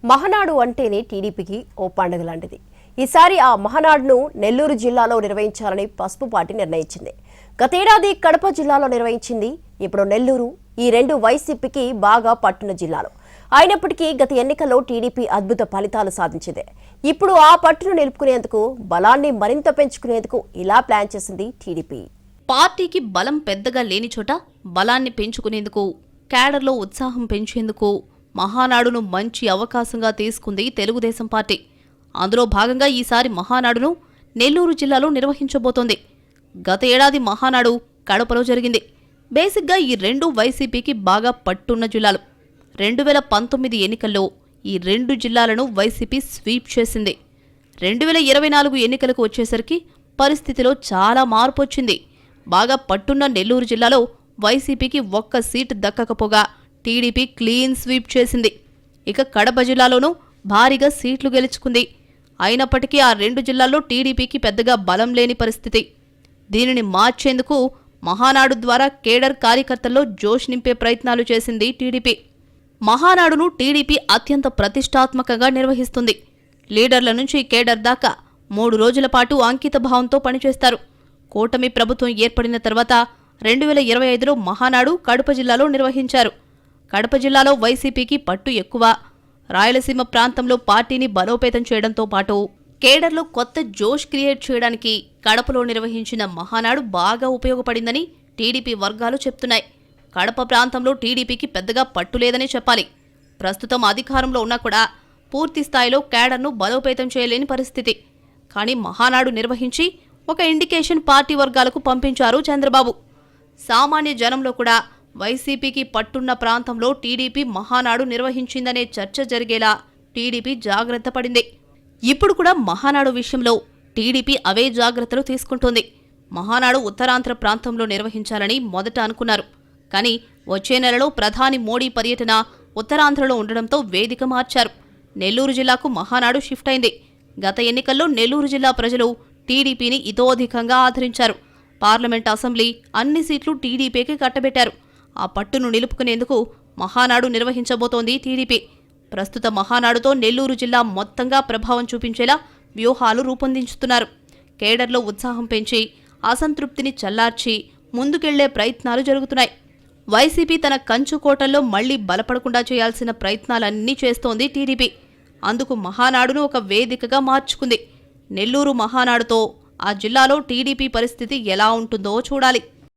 మహానాడు అంటేనే టీడీపీకి ఓ పండుగ లాంటిది. ఈసారి ఆ మహానాడును నెల్లూరు జిల్లాలో నిర్వహించాలని పసుపు పార్టీ నిర్ణయించింది. గతేడాది కడప జిల్లాలో నిర్వహించింది. ఇప్పుడు నెల్లూరు. ఈ రెండు వైసీపీకి బాగా పట్టున జిల్లాలు. అయినప్పటికీ గత ఎన్నికల్లో టీడీపీ అద్భుత ఫలితాలు సాధించింది. ఇప్పుడు ఆ పట్టును నిలుపుకునేందుకు, బలాన్ని మరింత పెంచుకునేందుకు ఇలా ప్లాన్ చేసింది టీడీపీ. పార్టీకి బలం పెద్దగా లేని చోట బలాన్ని పెంచుకునేందుకు, క్యాడర్లో ఉత్సాహం పెంచేందుకు మహానాడును మంచి అవకాశంగా తీసుకుంది తెలుగుదేశం పార్టీ. అందులో భాగంగా ఈసారి మహానాడును నెల్లూరు జిల్లాలో నిర్వహించబోతోంది. గత ఏడాది మహానాడు కడపలో జరిగింది. బేసిక్గా ఈ రెండు వైసీపీకి బాగా పట్టున్న జిల్లాలు. 2019 ఎన్నికల్లో ఈ రెండు జిల్లాలను వైసీపీ స్వీప్ చేసింది. 2024 ఎన్నికలకు వచ్చేసరికి పరిస్థితిలో చాలా మార్పు వచ్చింది. బాగా పట్టున్న నెల్లూరు జిల్లాలో వైసీపీకి ఒక్క సీటు దక్కకపోగా టీడీపీ క్లీన్ స్వీప్ చేసింది. ఇక కడప జిల్లాలోనూ భారీగా సీట్లు గెలుచుకుంది. అయినప్పటికీ ఆ రెండు జిల్లాల్లో టీడీపీకి పెద్దగా బలం లేని పరిస్థితి. దీనిని మార్చేందుకు మహానాడు ద్వారా కేడర్ కార్యకర్తల్లో జోష్ నింపే ప్రయత్నాలు చేసింది టీడీపీ. మహానాడును టీడీపీ అత్యంత ప్రతిష్టాత్మకంగా నిర్వహిస్తుంది. లీడర్ల నుంచి కేడర్ దాకా 3 రోజుల పాటు అంకిత భావంతో పనిచేస్తారు. కూటమి ప్రభుత్వం ఏర్పడిన తర్వాత 2025లో మహానాడు కడప జిల్లాలో నిర్వహించారు. కడప జిల్లాలో వైసీపీకి పట్టు ఎక్కువ. రాయలసీమ ప్రాంతంలో పార్టీని బలోపేతం చేయడంతో పాటు కేడర్లో కొత్త జోష్ క్రియేట్ చేయడానికి కడపలో నిర్వహించిన మహానాడు బాగా ఉపయోగపడిందని టీడీపీ వర్గాలు చెప్తున్నాయి. కడప ప్రాంతంలో టీడీపీకి పెద్దగా పట్టు లేదనే చెప్పాలి. ప్రస్తుతం అధికారంలో ఉన్నా కూడా పూర్తి స్థాయిలో కేడర్ను బలోపేతం చేయలేని పరిస్థితి. కానీ మహానాడు నిర్వహించి ఒక ఇండికేషన్ పార్టీ వర్గాలకు పంపించారు చంద్రబాబు. సామాన్య జనంలో కూడా వైసీపీకి పట్టున్న ప్రాంతంలో టీడీపీ మహానాడు నిర్వహించిందనే చర్చ జరిగేలా టీడీపీ జాగ్రత్త పడింది. ఇప్పుడు కూడా మహానాడు విషయంలో టీడీపీ అవే జాగ్రత్తలు తీసుకుంటోంది. మహానాడు ఉత్తరాంధ్ర ప్రాంతంలో నిర్వహించాలని మొదట అనుకున్నారు. కానీ వచ్చే నెలలో ప్రధాని మోడీ పర్యటన ఉత్తరాంధ్రలో ఉండడంతో వేదిక మార్చారు. నెల్లూరు జిల్లాకు మహానాడు షిఫ్ట్ అయింది. గత ఎన్నికల్లో నెల్లూరు జిల్లా ప్రజలు టీడీపీని ఇతోధికంగా ఆదరించారు. పార్లమెంట్, అసెంబ్లీ అన్ని సీట్లు టీడీపీకి కట్టబెట్టారు. ఆ పట్టును నిలుపుకునేందుకు మహానాడు నిర్వహించబోతోంది టీడీపీ. ప్రస్తుత మహానాడుతో నెల్లూరు జిల్లా మొత్తంగా ప్రభావం చూపించేలా వ్యూహాలు రూపొందించుతున్నారు. కేడర్లో ఉత్సాహం పెంచి అసంతృప్తిని చల్లార్చి ముందుకెళ్లే ప్రయత్నాలు జరుగుతున్నాయి. వైసీపీ తన కంచుకోటల్లో మళ్లీ బలపడకుండా చేయాల్సిన ప్రయత్నాలన్నీ చేస్తోంది టీడీపీ. అందుకు మహానాడును ఒక వేదికగా మార్చుకుంది. నెల్లూరు మహానాడుతో ఆ జిల్లాలో టీడీపీ పరిస్థితి ఎలా ఉంటుందో చూడాలి.